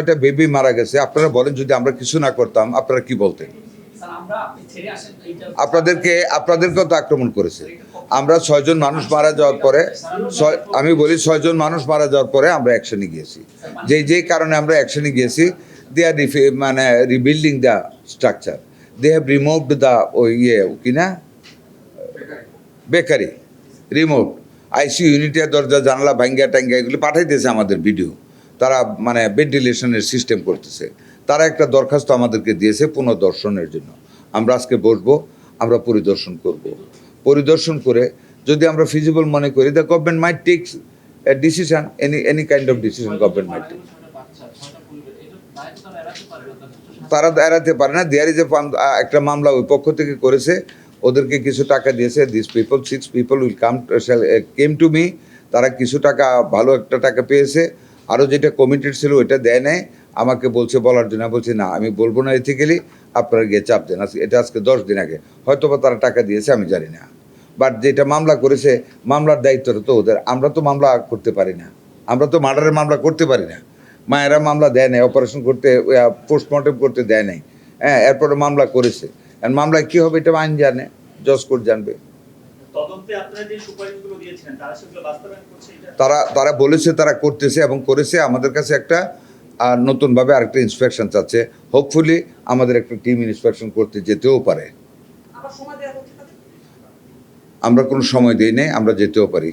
একটা বেবি মারা গেছে, আপনারা বলেন যদি আমরা কিছু না করতাম আপনারা কি বলতেন? আপনাদেরকেও তো আক্রমণ করেছে। আমরা 6 জন মানুষ মারা যাওয়ার পরে আমি বলি 6 জন মানুষ মারা যাওয়ার পরে আমরা অ্যাকশনে গিয়েছি। যেই কারণে আমরা অ্যাকশনে গিয়েছি, দে আর মানে rebuilding the structure, they have removed the কিনা বেকারি রিমোট আইসিইউ ইউনিটের দরজা জানালা ভাঙ্গা টাঙ্গা এগুলো পাঠাইতেছে আমাদের ভিডিও। তারা মানে ভেন্টিলেশনের সিস্টেম করতেছে। তারা একটা দরখাস্ত আমাদেরকে দিয়েছে পুনর্দর্শনের জন্য। আমরা আজকে বসবো, আমরা পরিদর্শন করব। পরিদর্শন করে যদি আমরা ফিজিবল মনে করি, the government might takes a decision, any kind of decision government might take. তারা এড়াতে পারে না। দেয়ার ইজ একটা মামলা ওই পক্ষ থেকে করেছে, ওদেরকে কিছু টাকা দিয়েছে। This people 6 people will came to me. তারা কিছু টাকা, ভালো একটা টাকা পেয়েছে। আরও যেটা কমিটেড ছিল ওইটা দেয় নাই, আমাকে বলছে বলার জন্য। বলছি না, আমি বলবো না এথিক্যালি, আপনারা গিয়ে চাপ দেন। এটা আজকে 10 দিন আগে হয়তো বা তারা টাকা দিয়েছে, আমি জানি না। বাট যেটা মামলা করেছে, মামলার দায়িত্বটা তো ওদের। আমরা তো মামলা করতে পারি না, আমরা তো মার্ডারের মামলা করতে পারি না। মায়েরা মামলা দেয় নাই, অপারেশন করতে, পোস্টমর্টম করতে দেয় নাই। হ্যাঁ, এরপরে মামলা করেছে। মামলায় কী হবে এটা আইন জানে, জজ কোর্ট জানবে। তারা বলেছে তারা করতেছে এবং করেছে। আমাদের কাছে একটা নতুনভাবে আরেকটা ইন্সপেকশন চাচ্ছে। হোপফুলি আমাদের একটা টিম ইন্সপেকশন করতে যেতেও পারে। আমরা কোনো সময় দিই নাই, আমরা যেতেও পারি।